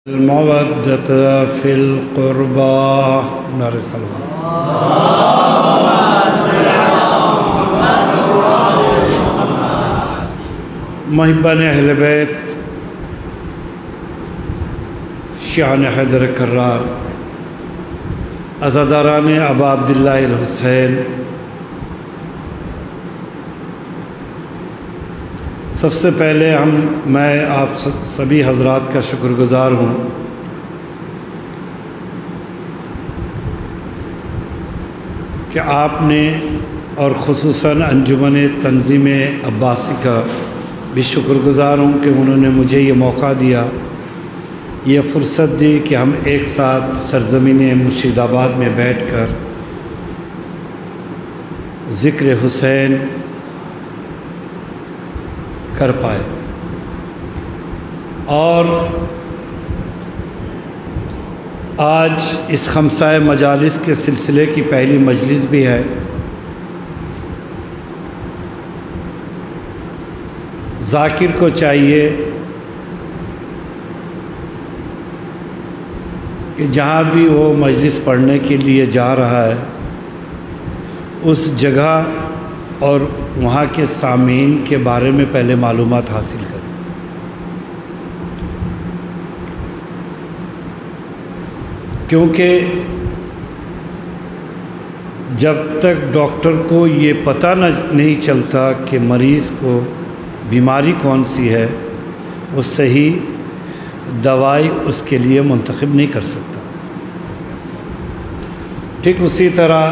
المودۃ فی القربى نعرہ صلوات۔ محبان اہل بیت، شیعان حیدر کرار، عزاداران ابا عبداللہ الحسین، سب سے پہلے میں آپ سبھی حضرات کا شکر گزار ہوں کہ آپ نے اور خصوصاً انجمن تنظیم عباسی کا بھی شکر گزار ہوں کہ انہوں نے مجھے یہ موقع دیا، یہ فرصت دی کہ ہم ایک ساتھ سرزمین مرشد آباد میں بیٹھ کر ذکر حسین کر پائے۔ اور آج اس خمسہ مجالس کے سلسلے کی پہلی مجلس بھی ہے۔ ذاکر کو چاہیے کہ جہاں بھی وہ مجلس پڑھنے کے لیے جا رہا ہے اس جگہ اور وہاں کے سامعین کے بارے میں پہلے معلومات حاصل کریں، کیونکہ جب تک ڈاکٹر کو یہ پتہ نہیں چلتا کہ مریض کو بیماری کون سی ہے، وہ صحیح دوائی اس کے لیے منتخب نہیں کر سکتا۔ ٹھیک اسی طرح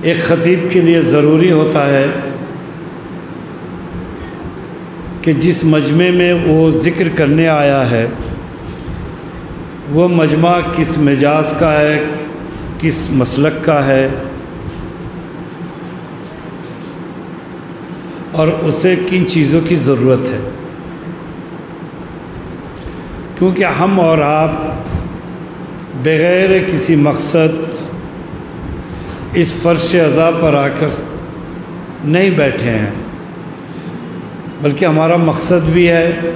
ایک خطیب کے لیے ضروری ہوتا ہے کہ جس مجمع میں وہ ذکر کرنے آیا ہے وہ مجمع کس مزاج کا ہے، کس مسلک کا ہے، اور اسے کن چیزوں کی ضرورت ہے، کیونکہ ہم اور آپ بغیر کسی مقصد اس فرش عزا پر آ کر نہیں بیٹھے ہیں، بلکہ ہمارا مقصد بھی ہے،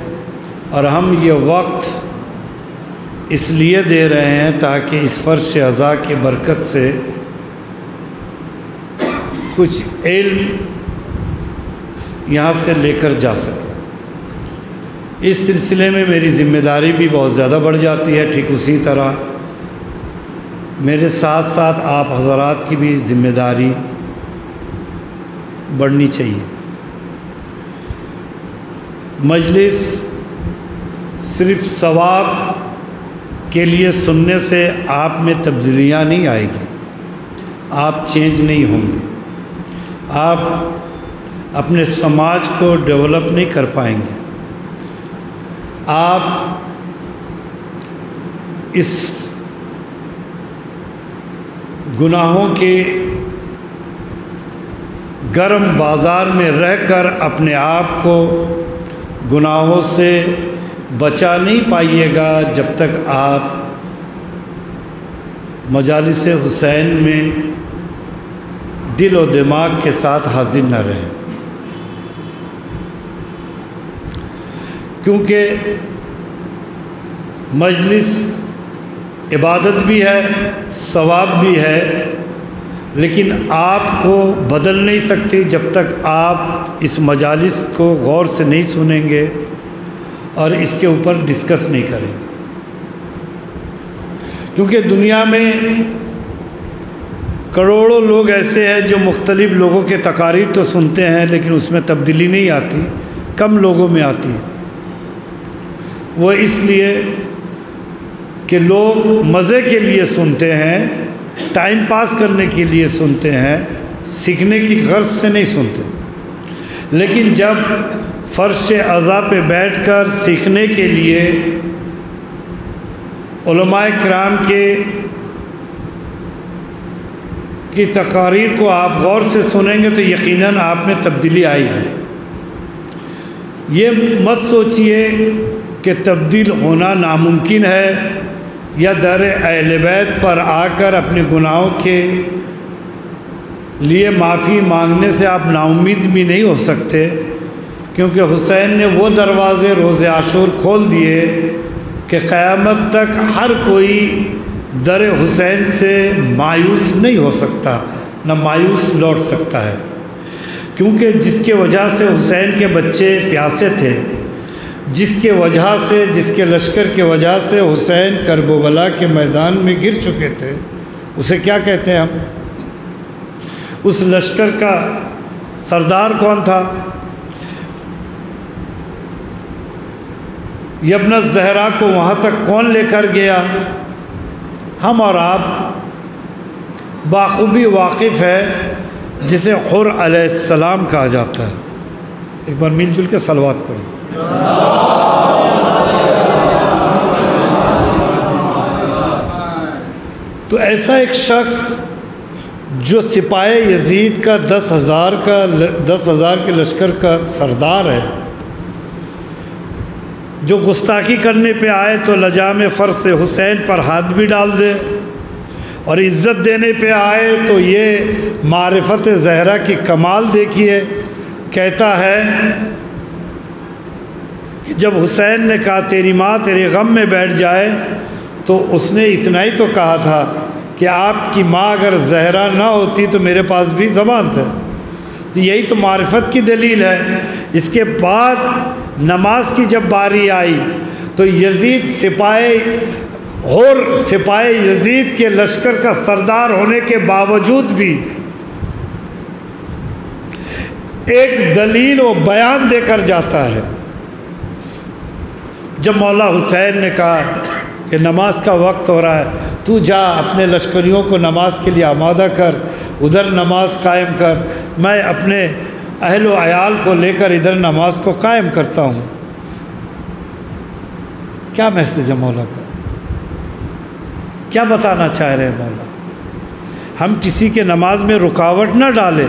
اور ہم یہ وقت اس لیے دے رہے ہیں تاکہ اس فرش عزا کی برکت سے کچھ علم یہاں سے لے کر جا سکے۔ اس سلسلے میں میری ذمہ داری بھی بہت زیادہ بڑھ جاتی ہے، ٹھیک اسی طرح میرے ساتھ ساتھ آپ حضرات کی بھی ذمہ داری بڑھنی چاہیے۔ مجلس صرف ثواب کے لیے سننے سے آپ میں تبدیلیاں نہیں آئے گی، آپ چینج نہیں ہوں گے، آپ اپنے سماج کو ڈیولپ نہیں کر پائیں گے، آپ اس گناہوں کے گرم بازار میں رہ کر اپنے آپ کو گناہوں سے بچا نہیں پائیے گا جب تک آپ مجالس حسین میں دل و دماغ کے ساتھ حاضر نہ رہیں، کیونکہ مجلس عبادت بھی ہے، ثواب بھی ہے، لیکن آپ کو بدل نہیں سکتی جب تک آپ اس مجالس کو غور سے نہیں سنیں گے اور اس کے اوپر ڈسکس نہیں کریں، کیونکہ دنیا میں کروڑوں لوگ ایسے ہیں جو مختلف لوگوں کے تقاریر تو سنتے ہیں لیکن اس میں تبدیلی نہیں آتی، کم لوگوں میں آتی ہے۔ وہ اس لیے کہ لوگ مزے کے لیے سنتے ہیں، ٹائم پاس کرنے کے لیے سنتے ہیں، سیکھنے کی غرض سے نہیں سنتے، لیکن جب فرش عزا پہ بیٹھ کر سیکھنے کے لیے علماء کرام کی تقاریر کو آپ غور سے سنیں گے تو یقیناً آپ میں تبدیلی آئے گی۔ یہ مت سوچئے کہ تبدیل ہونا ناممکن ہے یا در اہل بیت پر آ کر اپنے گناہوں کے لیے معافی مانگنے سے آپ نا امید بھی نہیں ہو سکتے، کیونکہ حسین نے وہ دروازے روز عاشور کھول دیے کہ قیامت تک ہر کوئی در حسین سے مایوس نہیں ہو سکتا، نہ مایوس لوٹ سکتا ہے، کیونکہ جس کے وجہ سے حسین کے بچے پیاسے تھے، جس کے وجہ سے، جس کے لشکر کے وجہ سے حسین کربلا کے میدان میں گر چکے تھے، اسے کیا کہتے ہیں ہم؟ اس لشکر کا سردار کون تھا؟ ابن الزہرا کو وہاں تک کون لے کر گیا؟ ہم اور آپ بخوبی واقف ہے، جسے حر علیہ السلام کہا جاتا ہے۔ ایک بار مل جل کے صلوات پڑھیں۔ تو ایسا ایک شخص جو سپاہی یزید کا 10,000 کے لشکر کا سردار ہے، جو گستاخی کرنے پہ آئے تو لجام فرض سے حسین پر ہاتھ بھی ڈال دے، اور عزت دینے پہ آئے تو یہ معرفت زہرا کی کمال دیکھیے۔ کہتا ہے کہ جب حسین نے کہا تیری ماں تیرے غم میں بیٹھ جائے، تو اس نے اتنا ہی تو کہا تھا کہ آپ کی ماں اگر زہرا نہ ہوتی تو میرے پاس بھی زبان تھا۔ یہی تو معرفت کی دلیل ہے۔ اس کے بعد نماز کی جب باری آئی تو یزید سپاہی یزید کے لشکر کا سردار ہونے کے باوجود بھی ایک دلیل و بیان دے کر جاتا ہے۔ جب مولا حسین نے کہا کہ نماز کا وقت ہو رہا ہے، تو جا اپنے لشکریوں کو نماز کے لیے آمادہ کر، ادھر نماز قائم کر، میں اپنے اہل و عیال کو لے کر ادھر نماز کو قائم کرتا ہوں۔ کیا میسج ہے مولا کا؟ کیا بتانا چاہ رہے ہیں مولا؟ ہم کسی کے نماز میں رکاوٹ نہ ڈالیں،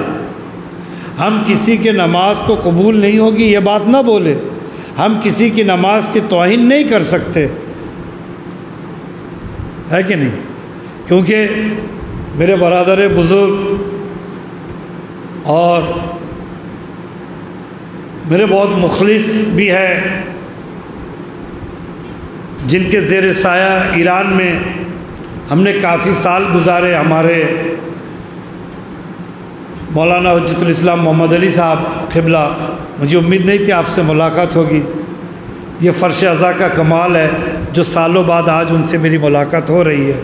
ہم کسی کے نماز کو قبول نہیں ہوگی یہ بات نہ بولے، ہم کسی کی نماز کی توہین نہیں کر سکتے، ہے کہ نہیں؟ کیونکہ میرے برادر بزرگ اور میرے بہت مخلص بھی ہے، جن کے زیر سایہ ایران میں ہم نے کافی سال گزارے۔ ہمارے مولانا حجت الاسلام محمد علی صاحب قبلہ، مجھے امید نہیں تھی آپ سے ملاقات ہوگی۔ یہ فرش عزا کا کمال ہے جو سالوں بعد آج ان سے میری ملاقات ہو رہی ہے۔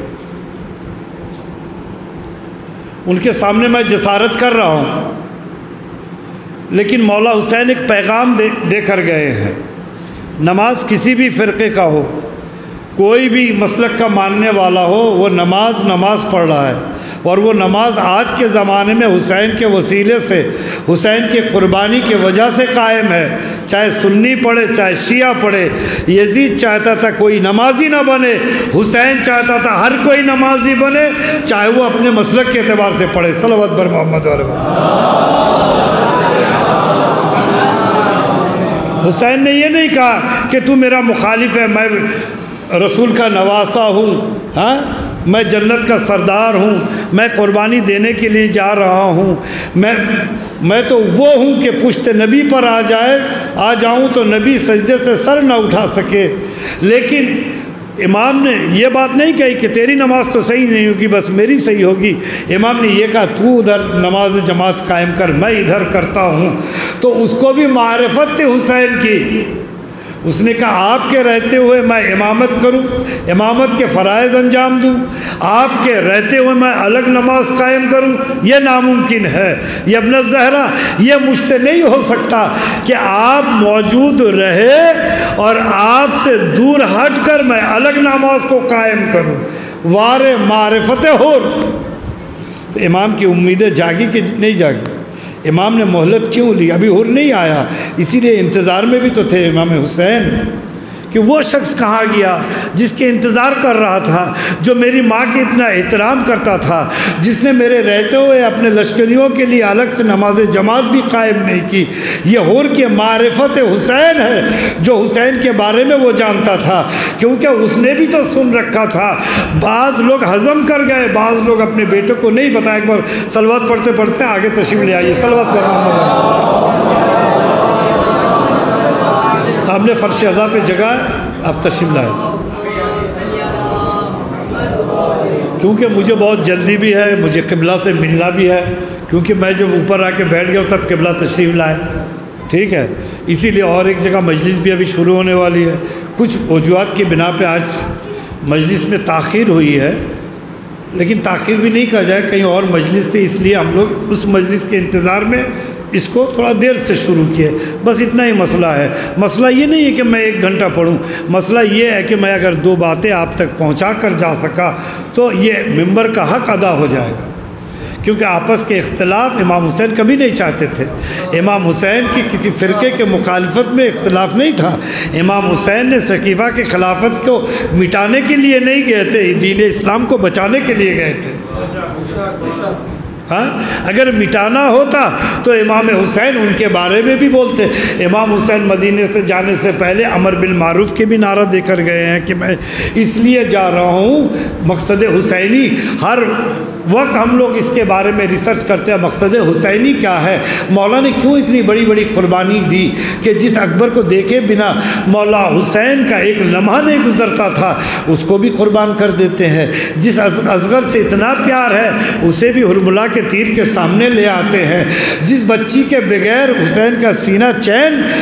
ان کے سامنے میں جسارت کر رہا ہوں، لیکن مولا حسین ایک پیغام دے کر گئے ہیں۔ نماز کسی بھی فرقے کا ہو، کوئی بھی مسلک کا ماننے والا ہو، وہ نماز پڑھ رہا ہے، اور وہ نماز آج کے زمانے میں حسین کے وسیلے سے، حسین کے قربانی کے وجہ سے قائم ہے۔ چاہے سنی پڑھے چاہے شیعہ پڑھے، یزید چاہتا تھا کوئی نمازی نہ بنے، حسین چاہتا تھا ہر کوئی نمازی بنے، چاہے وہ اپنے مسلک کے اعتبار سے پڑھے۔ صلوات بر محمد علیہ۔ حسین نے یہ نہیں کہا کہ تو میرا مخالف ہے، میں رسول کا نواسہ ہوں، ہاں میں جنت کا سردار ہوں، میں قربانی دینے کے لیے جا رہا ہوں، میں تو وہ ہوں کہ پشت نبی پر آ جاؤں تو نبی سجدے سے سر نہ اٹھا سکے۔ لیکن امام نے یہ بات نہیں کہی کہ تیری نماز تو صحیح نہیں ہوگی بس میری صحیح ہوگی۔ امام نے یہ کہا تو ادھر نماز جماعت قائم کر، میں ادھر کرتا ہوں۔ تو اس کو بھی معرفت تھی حسین کی۔ اس نے کہا آپ کے رہتے ہوئے میں امامت کروں، امامت کے فرائض انجام دوں، آپ کے رہتے ہوئے میں الگ نماز قائم کروں، یہ ناممکن ہے۔ یہ ابن الزہرا، یہ مجھ سے نہیں ہو سکتا کہ آپ موجود رہے اور آپ سے دور ہٹ کر میں الگ نماز کو قائم کروں۔ وار معرفت حر۔ تو امام کی امیدیں جاگی کہ نہیں جاگی؟ امام نے مہلت کیوں لی؟ ابھی حر نہیں آیا، اسی لیے انتظار میں بھی تو تھے امام حسین کہ وہ شخص کہاں گیا جس کے انتظار کر رہا تھا، جو میری ماں کی اتنا احترام کرتا تھا، جس نے میرے رہتے ہوئے اپنے لشکریوں کے لیے الگ سے نماز جماعت بھی قائم نہیں کی۔ یہ حر کے معرفت حسین ہے جو حسین کے بارے میں وہ جانتا تھا، کیونکہ اس نے بھی تو سن رکھا تھا۔ بعض لوگ ہضم کر گئے، بعض لوگ اپنے بیٹے کو نہیں بتایا۔ ایک بار صلوات پڑھتے پڑھتے آگے تشریف لے آئیے۔ صلوات پر محمد۔ سامنے فرش عزا پہ جگہ ہے، آپ تشریف لائیں۔ کیونکہ مجھے بہت جلدی بھی ہے، مجھے قبلہ سے ملنا بھی ہے، کیونکہ میں جب اوپر آ کے بیٹھ گیا تب قبلہ تشریف لائے، ٹھیک ہے، اسی لیے اور ایک جگہ مجلس بھی ابھی شروع ہونے والی ہے۔ کچھ وجوہات کی بنا پہ آج مجلس میں تاخیر ہوئی ہے، لیکن تاخیر بھی نہیں کہا جائے، کہیں اور مجلس تھی، اس لیے ہم لوگ اس مجلس کے انتظار میں اس کو تھوڑا دیر سے شروع کیے، بس اتنا ہی مسئلہ ہے۔ مسئلہ یہ نہیں ہے کہ میں 1 گھنٹہ پڑھوں، مسئلہ یہ ہے کہ میں اگر 2 باتیں آپ تک پہنچا کر جا سکا تو یہ ممبر کا حق ادا ہو جائے گا، کیونکہ آپس کے اختلاف امام حسین کبھی نہیں چاہتے تھے۔ امام حسین کی کسی فرقے کے مخالفت میں اختلاف نہیں تھا، امام حسین نے سقیفہ کی خلافت کو مٹانے کے لیے نہیں گئے تھے، دین اسلام کو بچانے کے لیے گئے تھے۔ ہاں، اگر مٹانا ہوتا تو امام حسین ان کے بارے میں بھی بولتے۔ امام حسین مدینے سے جانے سے پہلے امر بالمعروف کے بھی نعرہ دے کر گئے ہیں کہ میں اس لیے جا رہا ہوں، مقصد حسینی، ہر وقت ہم لوگ اس کے بارے میں ریسرچ کرتے ہیں مقصد حسینی کیا ہے، مولا نے کیوں اتنی بڑی بڑی قربانی دی کہ جس اکبر کو دیکھے بنا مولا حسین کا ایک لمحہ نہیں گزرتا تھا اس کو بھی قربان کر دیتے ہیں، جس اصغر سے اتنا پیار ہے اسے بھی حرملہ کے تیر کے سامنے لے آتے ہیں، جس بچی کے بغیر حسین کا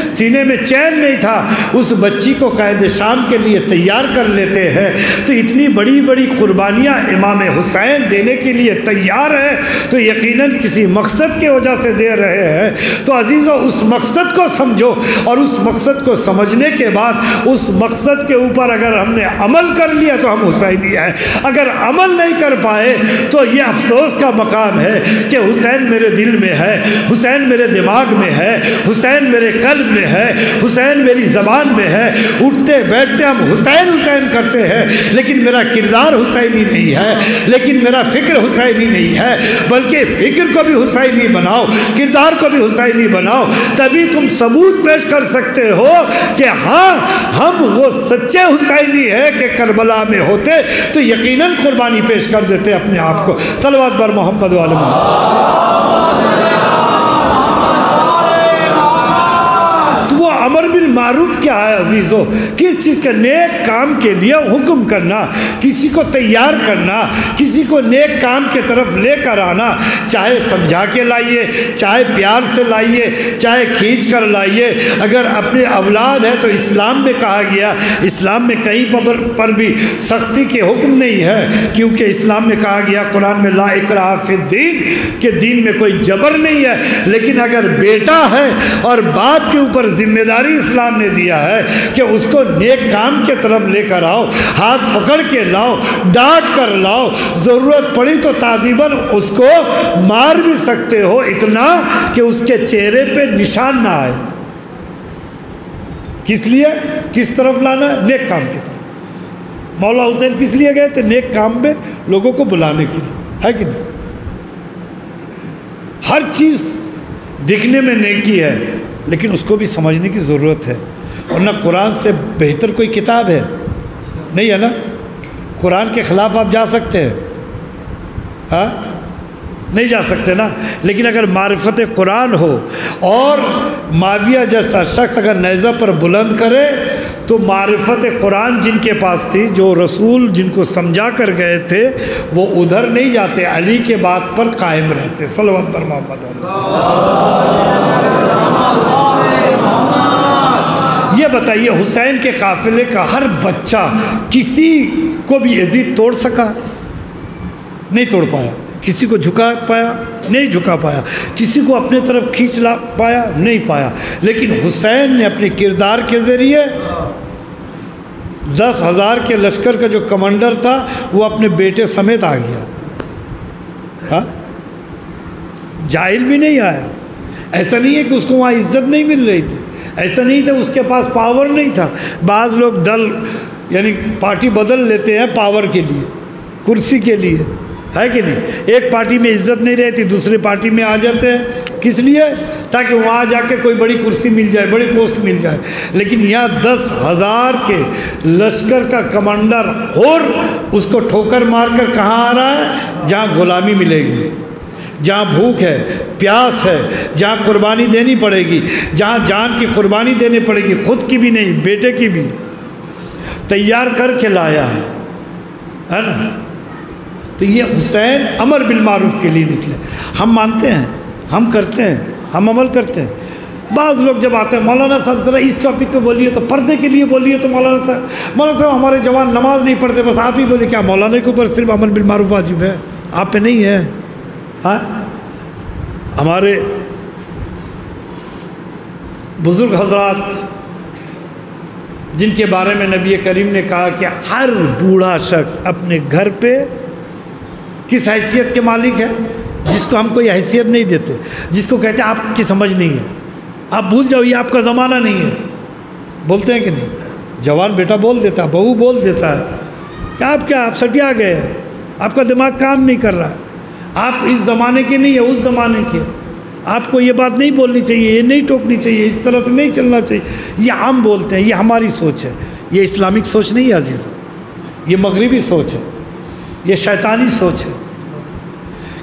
سینے میں چین نہیں تھا اس بچی کو قائد شام کے لیے تیار کر لیتے ہیں۔ تو اتنی بڑی بڑی قربانیاں امام حسین دینے کے لیے تیار ہے تو یقیناً کسی مقصد کی وجہ سے دے رہے ہیں۔ تو عزیزو، اس مقصد کو سمجھو، اور اس مقصد کو سمجھنے کے بعد اس مقصد کے اوپر اگر ہم نے عمل کر لیا تو ہم حسینی ہیں، اگر عمل نہیں کر پائے تو یہ افسوس کا مقام ہے کہ حسین میرے دل میں ہے، حسین میرے دماغ میں ہے، حسین میرے قلب میں ہے، حسین میری زبان میں ہے، اٹھتے بیٹھتے ہم حسین حسین کرتے ہیں، لیکن میرا کردار حسینی نہیں ہے، لیکن میرا فکر حسینی نہیں ہے، بلکہ فکر کو بھی حسینی بناؤ، کردار کو بھی حسینی بناؤ، تبھی تم ثبوت پیش کر سکتے ہو کہ ہاں ہم وہ سچے حسینی ہیں کہ کربلا میں ہوتے تو یقیناً قربانی پیش کر دیتے اپنے آپ کو۔ صلوات بر محمد و آل محمد۔ تو وہ امر بالمعروف کیا ہے عزیزو؟ کس چیز کا؟ نیک کام کے لیے حکم کرنا، کسی کو تیار کرنا، کسی کو نیک کام کے طرف لے کر آنا، چاہے سمجھا کے لائیے، چاہے پیار سے لائیے، چاہے کھینچ کر لائیے۔ اگر اپنے اولاد ہے تو اسلام میں کہا گیا، اسلام میں کہیں پر بھی سختی کے حکم نہیں ہے، کیونکہ اسلام میں کہا گیا قرآن میں لا اکراہ فی الدین، کہ دین میں کوئی جبر نہیں ہے، لیکن اگر بیٹا ہے اور باپ کے اوپر ذمہ داری اسلام نے دیا ہے کہ اس کو نیک کام کے طرف لے کر آؤ، ہاتھ پکڑ کے لاؤ، ڈانٹ کر لاؤ، ضرورت پڑی تو تادیباً اس کو مار بھی سکتے ہو، اتنا کہ اس کے چہرے پہ نشان نہ آئے۔ کس لیے؟ کس طرف لانا ہے؟ نیک کام کی طرف۔ مولا حسین کس لیے گئے تھے؟ نیک کام میں لوگوں کو بلانے کے لیے، ہے کہ نہیں؟ ہر چیز دکھنے میں نیکی ہے لیکن اس کو بھی سمجھنے کی ضرورت ہے، ورنہ قرآن سے بہتر کوئی کتاب ہے نہیں، ہے نا؟ قرآن کے خلاف آپ جا سکتے ہیں؟ ہاں نہیں جا سکتے نا، لیکن اگر معرفت قرآن ہو اور معاویہ جیسا شخص اگر نیزہ پر بلند کرے تو معرفت قرآن جن کے پاس تھی، جو رسول جن کو سمجھا کر گئے تھے، وہ ادھر نہیں جاتے، علی کے بات پر قائم رہتے۔ صلوات پر محمد۔ یہ بتائیے حسین کے قافلے کا ہر بچہ کسی کو بھی یزید توڑ سکا؟ نہیں توڑ پایا۔ کسی کو جھکا پایا؟ نہیں جھکا پایا۔ کسی کو اپنے طرف کھینچ لا پایا؟ نہیں پایا۔ لیکن حسین نے اپنے کردار کے ذریعے 10,000 کے لشکر کا جو کمانڈر تھا وہ اپنے بیٹے سمیت آ گیا، ہاں جاہل بھی نہیں آیا۔ ایسا نہیں ہے کہ اس کو وہاں عزت نہیں مل رہی تھی، ایسا نہیں تھا اس کے پاس پاور نہیں تھا۔ بعض لوگ دل یعنی پارٹی بدل لیتے ہیں پاور کے لیے، کرسی کے لیے، ہے کہ نہیں؟ ایک پارٹی میں عزت نہیں رہتی دوسری پارٹی میں آ جاتے ہیں، کس لیے؟ تاکہ وہاں جا کے کوئی بڑی کرسی مل جائے، بڑی پوسٹ مل جائے۔ لیکن یہاں 10,000 کے لشکر کا کمانڈر اور اس کو ٹھوکر مار کر کہاں آ رہا ہے؟ جہاں غلامی ملے گی، جہاں بھوک ہے، پیاس ہے، جہاں قربانی دینی پڑے گی، جہاں جان کی قربانی دینی پڑے گی، خود کی بھی نہیں بیٹے کی بھی، تیار کر کے لایا ہے نا؟ تو یہ حسین امر بالمعروف کے لیے نکلے. ہم مانتے ہیں، ہم کرتے ہیں، ہم عمل کرتے ہیں. بعض لوگ جب آتے ہیں مولانا صاحب ذرا اس ٹاپک پہ بولیے تو پردے کے لیے بولیے، تو مولانا صاحب ہمارے جوان نماز نہیں پڑھتے، بس آپ ہی بولے. کیا مولانا کے اوپر صرف امر بالمعروف واجب ہے، آپ پہ نہیں ہے؟ ہاں، ہمارے بزرگ حضرات جن کے بارے میں نبی کریم نے کہا کہ ہر بوڑھا شخص اپنے گھر پہ کس حیثیت کے مالک ہے، جس کو ہم کوئی حیثیت نہیں دیتے، جس کو کہتے ہیں آپ کی سمجھ نہیں ہے، آپ بھول جاؤ یہ آپ کا زمانہ نہیں ہے. بولتے ہیں کہ نہیں؟ جوان بیٹا بول دیتا ہے، بہو بول دیتا ہے کہ آپ سٹیا گئے ہیں، آپ کا دماغ کام نہیں کر رہا، آپ اس زمانے کے نہیں ہے، اس زمانے کے. آپ کو یہ بات نہیں بولنی چاہیے، یہ نہیں ٹوکنی چاہیے، اس طرح سے نہیں چلنا چاہیے. یہ عام بولتے ہیں، یہ ہماری سوچ ہے. یہ اسلامک سوچ نہیں ہے عزیزو، یہ مغربی سوچ ہے، یہ شیطانی سوچ ہے.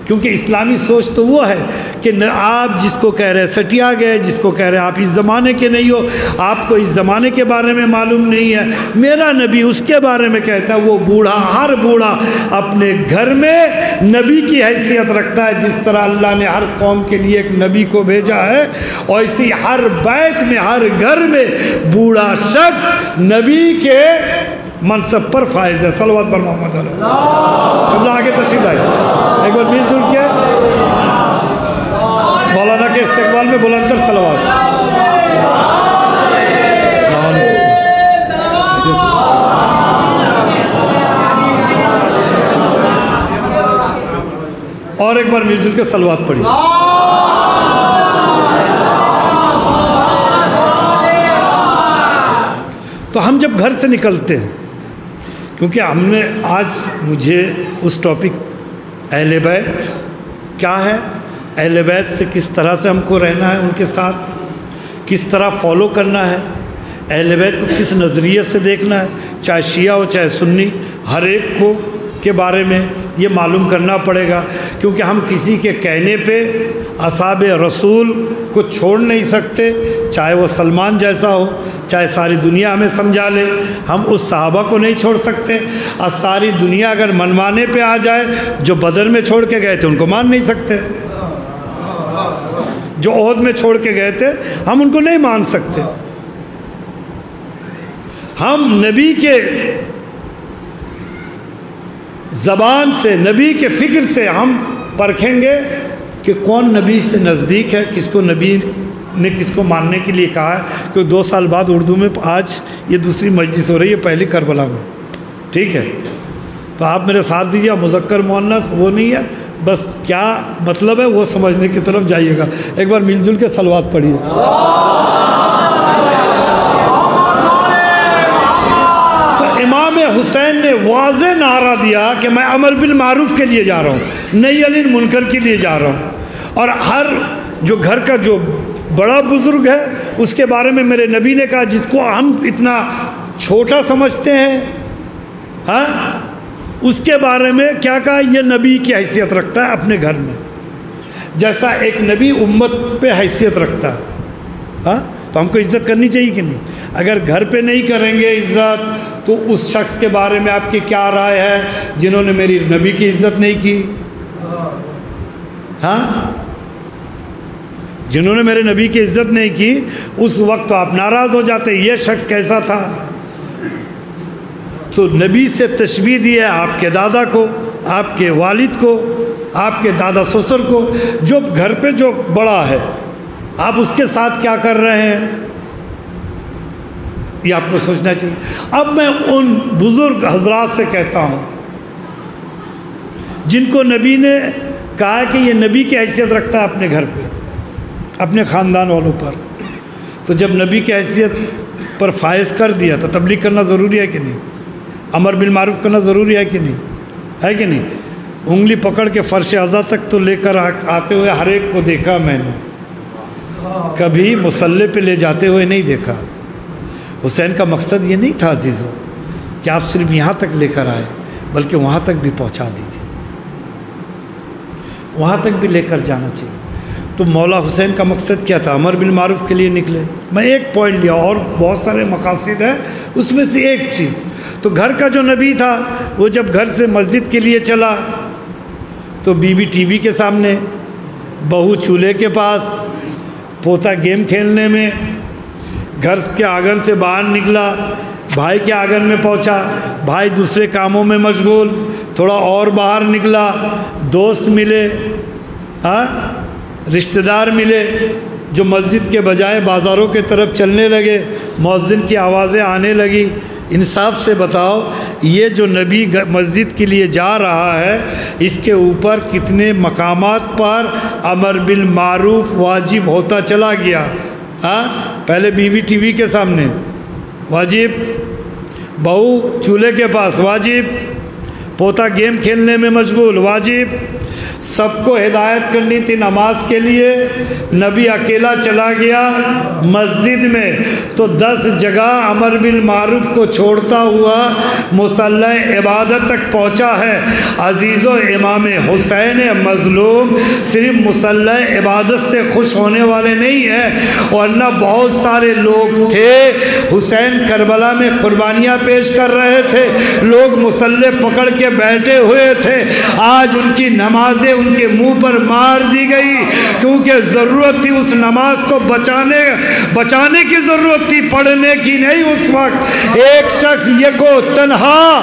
کیونکہ اسلامی سوچ تو وہ ہے کہ آپ جس کو کہہ رہے سٹیا گئے، جس کو کہہ رہے آپ اس زمانے کے نہیں ہو، آپ کو اس زمانے کے بارے میں معلوم نہیں ہے. میرا نبی اس کے بارے میں کہتا ہے وہ بوڑھا، ہر بوڑھا اپنے گھر میں نبی کی حیثیت رکھتا ہے. جس طرح اللہ نے ہر قوم کے لیے ایک نبی کو بھیجا ہے، اور اسی ہر بیت میں، ہر گھر میں بوڑھا شخص نبی کے منصب پر فائز ہے. صلوات بر محمد علیہ. قبل آگے تشریف لائے، ایک بار مل جل کے مولانا کے استقبال میں بلندر صلوات. السلام علیکم. اور ایک بار مل جل کے صلوات پڑھی. تو ہم جب گھر سے نکلتے ہیں، کیونکہ ہم نے آج مجھے اس ٹاپک اہل بیت کیا ہے، اہل بیت سے کس طرح سے ہم کو رہنا ہے، ان کے ساتھ کس طرح فالو کرنا ہے، اہل بیت کو کس نظریے سے دیکھنا ہے، چاہے شیعہ ہو چاہے سنی، ہر ایک کو کے بارے میں یہ معلوم کرنا پڑے گا. کیونکہ ہم کسی کے کہنے پہ اصحاب رسول کو چھوڑ نہیں سکتے، چاہے وہ سلمان جیسا ہو، چاہے ساری دنیا ہمیں سمجھا لے، ہم اس صحابہ کو نہیں چھوڑ سکتے. اور ساری دنیا اگر منوانے پہ آ جائے، جو بدر میں چھوڑ کے گئے تھے ان کو مان نہیں سکتے، جو احد میں چھوڑ کے گئے تھے ہم ان کو نہیں مان سکتے. ہم نبی کے زبان سے، نبی کے فکر سے ہم پرکھیں گے کہ کون نبی سے نزدیک ہے، کس کو نبی نے کس کو ماننے کے لیے کہا ہے. کہ 2 سال بعد اردو میں آج یہ دوسری مجلس ہو رہی ہے، پہلی کربلا میں، ٹھیک ہے؟ تو آپ میرے ساتھ دیجیے. مذکر مؤنث وہ نہیں ہے، بس کیا مطلب ہے وہ سمجھنے کی طرف جائیے گا. ایک بار مل جل کے صلوات پڑھیے. تو امام حسین نے واضح نعرہ دیا کہ میں امر بالمعروف کے لیے جا رہا ہوں، نہی عن المنکر کے لیے جا رہا ہوں. اور ہر جو گھر کا جو بڑا بزرگ ہے اس کے بارے میں میرے نبی نے کہا، جس کو ہم اتنا چھوٹا سمجھتے ہیں، ہاں، اس کے بارے میں کیا کہا، یہ نبی کی حیثیت رکھتا ہے اپنے گھر میں، جیسا ایک نبی امت پہ حیثیت رکھتا ہے. ہاں، تو ہم کو عزت کرنی چاہیے کہ نہیں؟ اگر گھر پہ نہیں کریں گے عزت، تو اس شخص کے بارے میں آپ کی کیا رائے ہے جنہوں نے میری نبی کی عزت نہیں کی؟ ہاں، جنہوں نے میرے نبی کی عزت نہیں کی، اس وقت تو آپ ناراض ہو جاتے، یہ شخص کیسا تھا. تو نبی سے تشبیہ دی ہے آپ کے دادا کو، آپ کے والد کو، آپ کے دادا سسر کو. جو گھر پہ جو بڑا ہے آپ اس کے ساتھ کیا کر رہے ہیں، یہ آپ کو سوچنا چاہیے. اب میں ان بزرگ حضرات سے کہتا ہوں جن کو نبی نے کہا کہ یہ نبی کی حیثیت رکھتا ہے اپنے گھر پہ، اپنے خاندان والوں پر، تو جب نبی کی حیثیت پر فائز کر دیا تو تبلیغ کرنا ضروری ہے کہ نہیں؟ امر بالمعروف کرنا ضروری ہے کہ نہیں؟ ہے کہ نہیں؟ انگلی پکڑ کے فرش اعضا تک تو لے کر آتے ہوئے ہر ایک کو دیکھا میں نے، کبھی مصلی پہ لے جاتے ہوئے نہیں دیکھا. حسین کا مقصد یہ نہیں تھا عزیزو کہ آپ صرف یہاں تک لے کر آئے، بلکہ وہاں تک بھی پہنچا دیجیے، وہاں تک بھی لے کر جانا چاہیے. تو مولا حسین کا مقصد کیا تھا؟ امر بالمعروف کے لیے نکلے. میں ایک پوائنٹ لیا، اور بہت سارے مقاصد ہیں، اس میں سے ایک چیز تو گھر کا جو نبی تھا وہ جب گھر سے مسجد کے لیے چلا تو بیوی ٹی وی کے سامنے، بہو چولہے کے پاس، پوتا گیم کھیلنے میں، گھر کے آنگن سے باہر نکلا بھائی کے آنگن میں پہنچا، بھائی دوسرے کاموں میں مشغول، تھوڑا اور باہر نکلا، دوست ملے، رشتہ دار ملے، جو مسجد کے بجائے بازاروں کے طرف چلنے لگے، مؤذن کی آوازیں آنے لگی۔ انصاف سے بتاؤ، یہ جو نبی مسجد کے لیے جا رہا ہے، اس کے اوپر کتنے مقامات پر امر بالمعروف واجب ہوتا چلا گیا؟ پہلے بیوی ٹی وی کے سامنے واجب، بہو چولہے کے پاس واجب، پوتا گیم کھیلنے میں مشغول واجب، سب کو ہدایت کرنی تھی نماز کے لیے، نبی اکیلا چلا گیا مسجد میں تو 10 جگہ امر بالمعروف کو چھوڑتا ہوا مصلی عبادت تک پہنچا ہے۔ عزیزو، امام حسین مظلوم صرف مصلی عبادت سے خوش ہونے والے نہیں ہیں، ورنہ بہت سارے لوگ تھے حسین کربلا میں قربانیاں پیش کر رہے تھے، لوگ مصلی پکڑ کے بیٹھے ہوئے تھے، آج ان کی نمازیں ان کے منہ پر مار دی گئی، کیونکہ ضرورت تھی اس نماز کو بچانے کی ضرورت تھی، پڑھنے کی نہیں۔ اس وقت ایک شخص یکو تنہا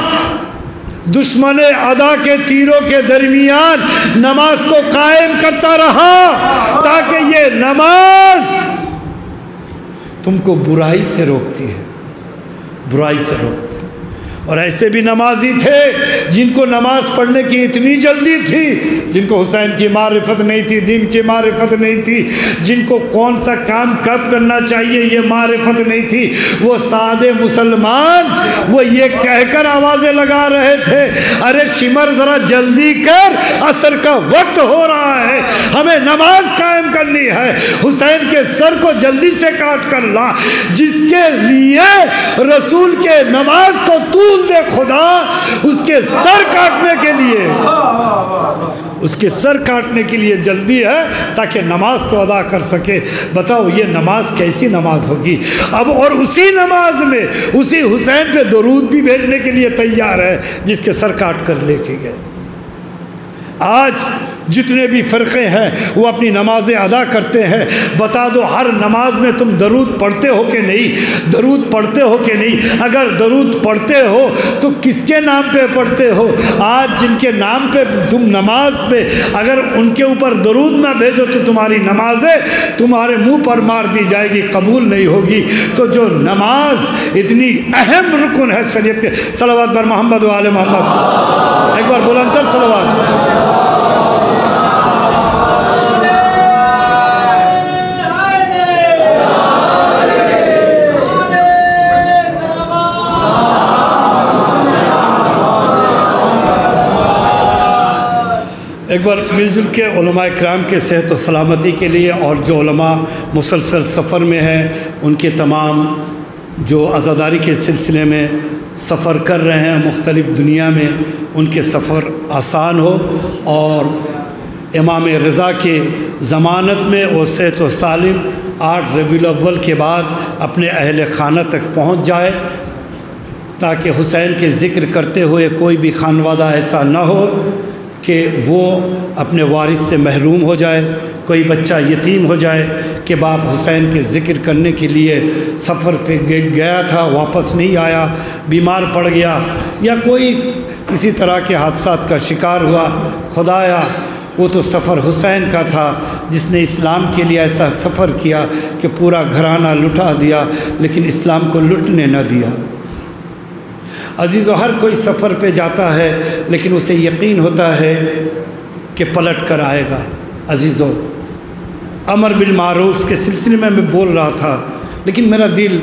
دشمن ادا کے تیروں کے درمیان نماز کو قائم کرتا رہا، تاکہ یہ نماز تم کو برائی سے روکتی ہے، برائی سے روکتی ہے۔ اور ایسے بھی نمازی تھے جن کو نماز پڑھنے کی اتنی جلدی تھی، جن کو حسین کی معرفت نہیں تھی، دین کی معرفت نہیں تھی، جن کو کون سا کام کب کرنا چاہیے یہ معرفت نہیں تھی، وہ سادے مسلمان وہ یہ کہہ کر آوازیں لگا رہے تھے، ارے شمر ذرا جلدی کر، عصر کا وقت ہو رہا ہے، ہمیں نماز قائم کرنی ہے، حسین کے سر کو جلدی سے کاٹ کر لا۔ جس کے لیے رسول کے نماز کو طول دے خدا، اس کے سر کاٹنے کے لیے، اس کے سر کاٹنے کے لیے جلدی ہے تاکہ نماز کو ادا کر سکے۔ بتاؤ یہ نماز کیسی نماز ہوگی؟ اب اور اسی نماز میں اسی حسین پہ درود بھی بھیجنے کے لیے تیار ہے جس کے سر کاٹ کر لے کے گئے۔ آج جتنے بھی فرقے ہیں وہ اپنی نمازیں ادا کرتے ہیں، بتا دو ہر نماز میں تم درود پڑھتے ہو کہ نہیں؟ درود پڑھتے ہو کہ نہیں؟ اگر درود پڑھتے ہو تو کس کے نام پہ پڑھتے ہو؟ آج جن کے نام پہ تم نماز پہ اگر ان کے اوپر درود نہ بھیجو تو تمہاری نمازیں تمہارے منہ پر مار دی جائے گی، قبول نہیں ہوگی۔ تو جو نماز اتنی اہم رکن ہے شریعت کے، صلوات بر محمد و آل محمد، ایک بار بلند تر صلوات۔ ایک بار مل جل کے علماء کرام کے صحت و سلامتی کے لیے، اور جو علماء مسلسل سفر میں ہیں ان کے تمام جو عزاداری کے سلسلے میں سفر کر رہے ہیں مختلف دنیا میں، ان کے سفر آسان ہو، اور امام رضا کے ضمانت میں وہ صحت و سالم 8 ربیع الاول کے بعد اپنے اہل خانہ تک پہنچ جائے، تاکہ حسین کے ذکر کرتے ہوئے کوئی بھی خانوادہ ایسا نہ ہو کہ وہ اپنے وارث سے محروم ہو جائے، کوئی بچہ یتیم ہو جائے کہ باپ حسین کے ذکر کرنے کے لیے سفر پہ گیا تھا، واپس نہیں آیا، بیمار پڑ گیا، یا کوئی کسی طرح کے حادثات کا شکار ہوا، خدایا وہ تو سفر حسین کا تھا جس نے اسلام کے لیے ایسا سفر کیا کہ پورا گھرانہ لٹا دیا، لیکن اسلام کو لٹنے نہ دیا۔ عزیزو، ہر کوئی سفر پہ جاتا ہے لیکن اسے یقین ہوتا ہے کہ پلٹ کر آئے گا۔ عزیزو، امر بالمعروف کے سلسلے میں بول رہا تھا، لیکن میرا دل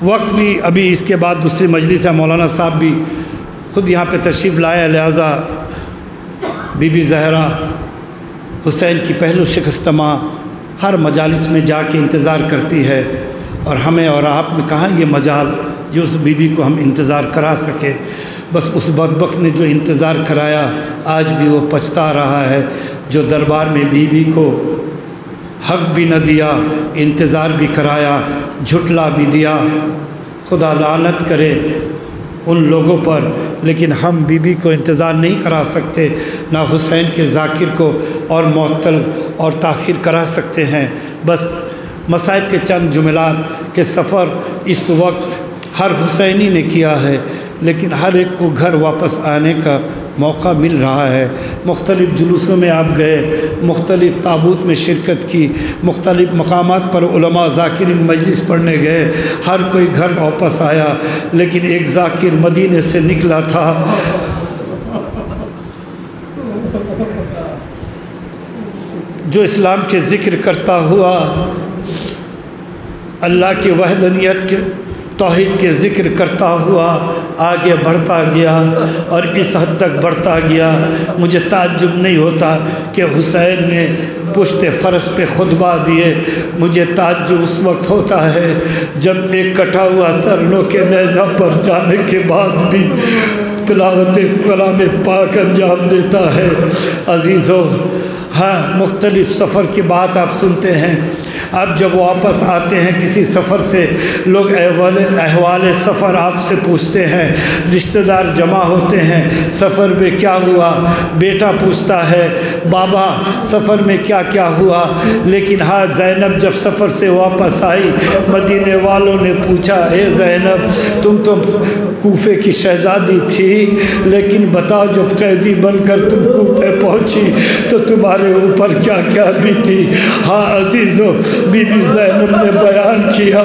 وقت بھی ابھی اس کے بعد دوسری مجلس ہے، مولانا صاحب بھی خود یہاں پہ تشریف لائے، لہٰذا بی بی زہرا حسین کی پہلو شکستہ ہر مجالس میں جا کے انتظار کرتی ہے، اور ہمیں اور آپ میں کہاں یہ مجال جو اس بی بی کو ہم انتظار کرا سکے۔ بس اس بدبخت نے جو انتظار کرایا آج بھی وہ پچھتا رہا ہے، جو دربار میں بی بی کو حق بھی نہ دیا، انتظار بھی کرایا، جھٹلا بھی دیا۔ خدا لعنت کرے ان لوگوں پر، لیکن ہم بی بی کو انتظار نہیں کرا سکتے، نہ حسین کے ذاکر کو اور معطل اور تاخیر کرا سکتے ہیں۔ بس مصائب کے چند جملات کہ سفر اس وقت ہر حسینی نے کیا ہے، لیکن ہر ایک کو گھر واپس آنے کا موقع مل رہا ہے۔ مختلف جلوسوں میں آپ گئے، مختلف تابوت میں شرکت کی، مختلف مقامات پر علماء ذاکرین مجلس پڑھنے گئے، ہر کوئی گھر واپس آیا، لیکن ایک ذاکر مدینے سے نکلا تھا جو اسلام کے ذکر کرتا ہوا اللہ کی وحدانیت کے توحید کے ذکر کرتا ہوا آگے بڑھتا گیا، اور اس حد تک بڑھتا گیا مجھے تعجب نہیں ہوتا کہ حسین نے پشت فرس پہ خطبہ دیے۔ مجھے تعجب اس وقت ہوتا ہے جب ایک کٹا ہوا سر نو کے نیزہ پر جانے کے بعد بھی تلاوت کلام پاک انجام دیتا ہے۔ عزیزو، ہاں مختلف سفر کی بات آپ سنتے ہیں، اب جب واپس آتے ہیں کسی سفر سے لوگ احوال سفر آپ سے پوچھتے ہیں، رشتہ دار جمع ہوتے ہیں، سفر میں کیا ہوا، بیٹا پوچھتا ہے بابا سفر میں کیا کیا ہوا۔ لیکن ہاں زینب جب سفر سے واپس آئی، مدینے والوں نے پوچھا اے زینب تم تو کوفے کی شہزادی تھی، لیکن بتاؤ جب قیدی بن کر تم کوفے پہنچی تو تمہارے اوپر کیا کیا بیتی۔ ہاں عزیزو، بی بی زینب نے بیان کیا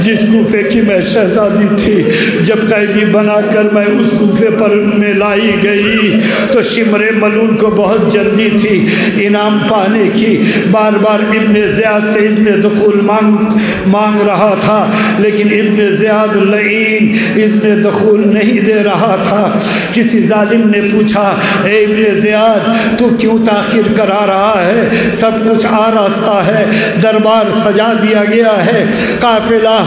جس کوفے کی میں شہزادی تھی، جب قیدی بنا کر میں اس کوفے پر میں لائی گئی تو شمر ملون کو بہت جلدی تھی انعام پانے کی، بار بار ابن زیاد سے اذن دخول مانگ رہا تھا، لیکن ابن زیاد لعین اذن دخول نہیں دے رہا تھا۔ کسی ظالم نے پوچھا اے ابن زیاد تو کیوں تاخیر کرا رہا ہے، سب کچھ آراستہ ہے، دربار سجا دیا گیا ہے، قافلہ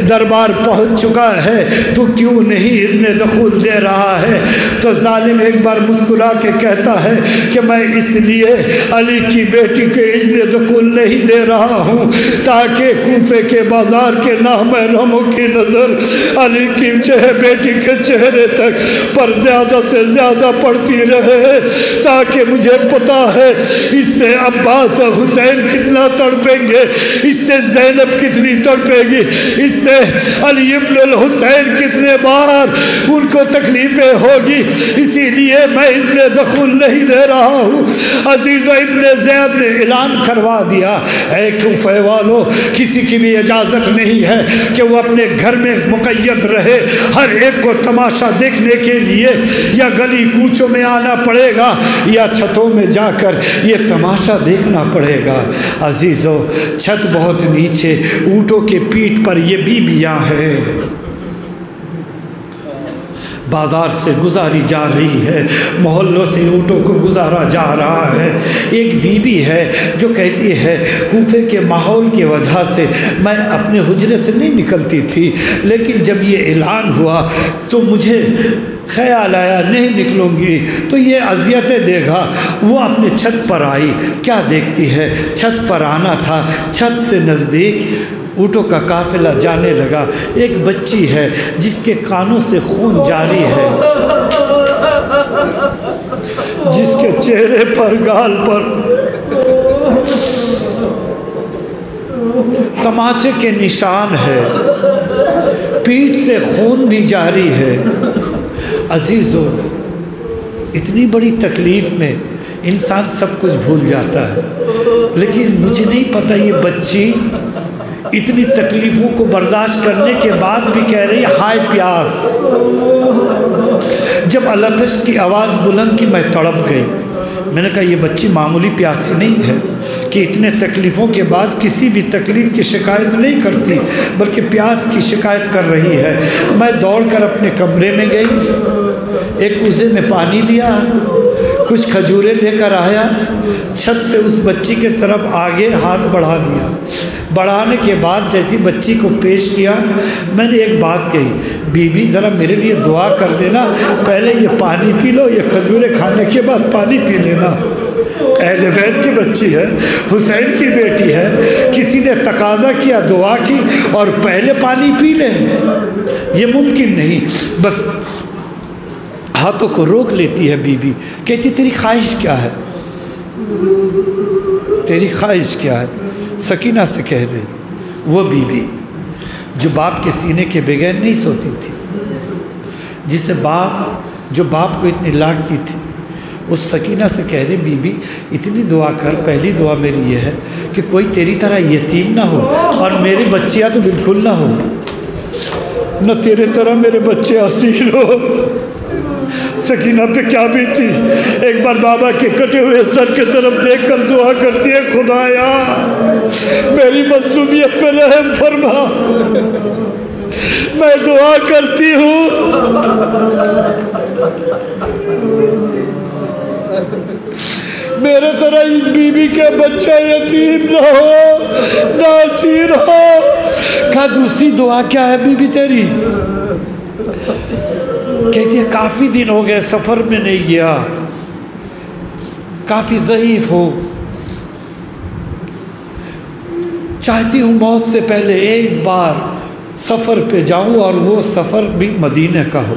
دربار پہنچ چکا ہے، تو کیوں نہیں اذن دخول دے رہا ہے؟ تو ظالم ایک بار مسکرا کے کہتا ہے کہ میں اس لیے علی کی بیٹی کے اذن دخول نہیں دے رہا ہوں تاکہ کوفے کے بازار کے نامحرموں کی نظر علی کی بیٹی کے چہرے تک پر زیادہ سے زیادہ پڑتی رہے، تاکہ مجھے پتا ہے اس سے عباس اور حسین کتنا تڑپیں گے، اس سے زینب کتنی تڑپے گی، اس سے علی ابن الحسین کتنے بار ان کو تکلیفیں ہوگی، اسی لیے میں اذن دخول نہیں دے رہا ہوں۔ عزیز ابن زید نے اعلان کروا دیا اے کوفہ والو، کسی کی بھی اجازت نہیں ہے کہ وہ اپنے گھر میں مقید رہے، ہر ایک کو تماشا دیکھنے کے لیے یا گلی کوچوں میں آنا پڑے گا یا چھتوں میں جا کر یہ تماشا دیکھنا پڑے گا۔ عزیزو، چھت بہت نیچے، اونٹوں کے پیٹھ پر یہ بیبیاں ہیں، بازار سے گزاری جا رہی ہے، محلوں سے اونٹوں کو گزارا جا رہا ہے۔ ایک بی بی ہے جو کہتی ہے کوفے کے ماحول کی وجہ سے میں اپنے حجرے سے نہیں نکلتی تھی، لیکن جب یہ اعلان ہوا تو مجھے خیال آیا نہیں نکلوں گی تو یہ اذیتیں دے گا۔ وہ اپنے چھت پر آئی، کیا دیکھتی ہے، چھت پر آنا تھا، چھت سے نزدیک اونٹوں کا قافلہ جانے لگا، ایک بچی ہے جس کے کانوں سے خون جاری ہے، جس کے چہرے پر گال پر تماچے کے نشان ہے، پیٹھ سے خون بھی جاری ہے۔ عزیزو، اتنی بڑی تکلیف میں انسان سب کچھ بھول جاتا ہے، لیکن مجھے نہیں پتہ یہ بچی اتنی تکلیفوں کو برداشت کرنے کے بعد بھی کہہ رہی ہائے پیاس۔ جب الاتش کی آواز بلند کی میں تڑپ گئی، میں نے کہا یہ بچی معمولی پیاسی نہیں ہے کہ اتنے تکلیفوں کے بعد کسی بھی تکلیف کی شکایت نہیں کرتی بلکہ پیاس کی شکایت کر رہی ہے۔ میں دوڑ کر اپنے کمرے میں گئی، ایک کوزے میں پانی لیا، کچھ کھجوریں لے کر آیا، چھت سے اس بچی کے طرف آگے ہاتھ بڑھا دیا، بڑھانے کے بعد جیسی بچی کو پیش کیا میں نے ایک بات کہی، بی بی ذرا میرے لیے دعا کر دینا، پہلے یہ پانی پی لو، یہ کھجوریں کھانے کے بعد پانی پی لینا۔ اہل بیت کی بچی ہے، حسین کی بیٹی ہے، کسی نے تقاضا کیا، دعا کی اور پہلے پانی پی لے؟ یہ ممکن نہیں۔ بس ہاتھوں کو روک لیتی ہے بی بی، کہتی تیری خواہش کیا ہے، تیری خواہش کیا ہے؟ سکینہ سے کہہ رہے، وہ بی بی جو باپ کے سینے کے بغیر نہیں سوتی تھی، جسے جو باپ کو اتنی لاڈتی تھی، اس سکینہ سے کہہ رہے بی بی اتنی دعا کر، پہلی دعا میری یہ ہے کہ کوئی تیری طرح یتیم نہ ہو اور میری بچیاں تو بالکل نہ ہو، نہ تیرے طرح میرے بچے اسیر ہو۔ سکینہ پہ کیا بیتی، ایک بار بابا کے کٹے ہوئے سر کے طرف دیکھ کر دعا کرتی ہے، خدایا میری مظلومیت پہ رحم فرما، میں دعا کرتی ہوں میرے طرح اس بی بی کے بچہ یتیم نہ ہو، نہ اسیر ہو۔ کہا دوسری دعا کیا ہے بی بی تیری؟ کہتی ہے کافی دن ہو گئے سفر میں نہیں گیا، کافی ضعیف ہو، چاہتی ہوں موت سے پہلے ایک بار سفر پہ جاؤں اور وہ سفر بھی مدینہ کا ہو۔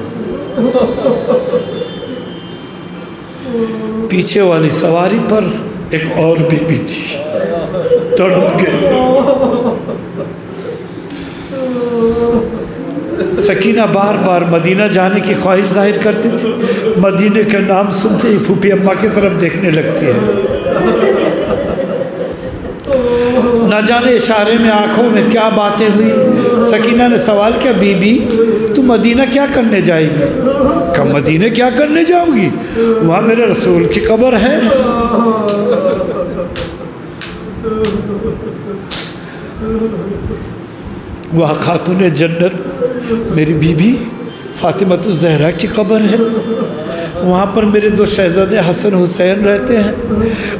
پیچھے والی سواری پر ایک اور بی بی تھی، تڑپ گئے۔ سکینہ بار بار مدینہ جانے کی خواہش ظاہر کرتی تھی، مدینہ کا نام سنتے ہی پھوپھی اماں کی طرف دیکھنے لگتی ہے، نہ جانے اشارے میں آنکھوں میں کیا باتیں ہوئی۔ سکینہ نے سوال کیا بی بی تو مدینہ کیا کرنے جائے گی؟ کہا مدینہ کیا کرنے جاؤں گی، وہاں میرے رسول کی قبر ہے۔ وہاں خاتون جنت میری بی بی فاطمہ الزہرا کی قبر ہے، وہاں پر میرے دو شہزادے حسن حسین رہتے ہیں،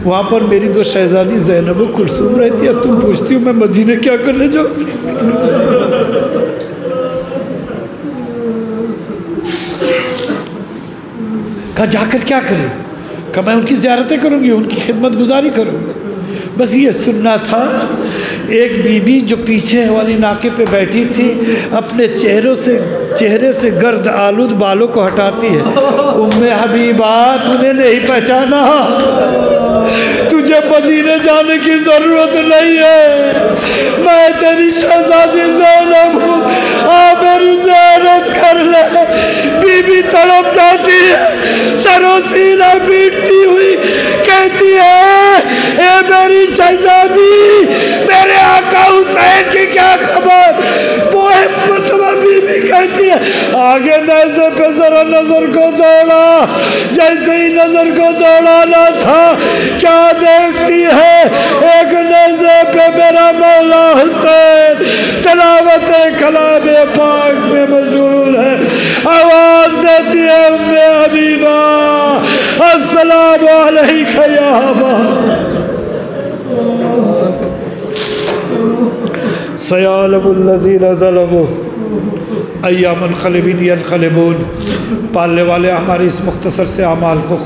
وہاں پر میری دو شہزادی زینب و کلثوم رہتی ہے، تم پوچھتی ہو میں مدینہ کیا کرنے جاؤں گی؟ کہا جا کر کیا کرے؟ کہا میں ان کی زیارتیں کروں گی، ان کی خدمت گزاری کروں گی۔ بس یہ سننا تھا۔ ایک بی بی جو پیچھے والی ناکے پہ بیٹھی تھی اپنے چہرے سے گرد آلود بالوں کو ہٹاتی ہے، ام حبیبہ تو نے نہیں پہچانا، تجھے مدینہ جانے کی ضرورت نہیں ہے، میں تیری شہزادی زینب ہوں، میری زیارت کر لے۔ بی بی تڑپ جاتی ہے، سر و سینہ پیٹتی ہوئی کہتی ہے اے میری شہزادی میرے آقا حسین کی کیا خبر؟ بی بی کہتی ہے آگے نیزے پہ ذرا نظر کو دوڑا، جیسے ہی نظر کو دوڑانا تھا کیا دیکھتی ہے، ایک نیزے پہ میرا مولا حسین تلاوت کلام پاک میں مشغول ہے، آواز دیتی ہے ام حبیبہ السلام علیکہ یا ابا۔ سیعلم الذین ظلموا ایام منقلب ینقلبون۔ پالنے والے ہمارے اس مختصر سے اعمال کو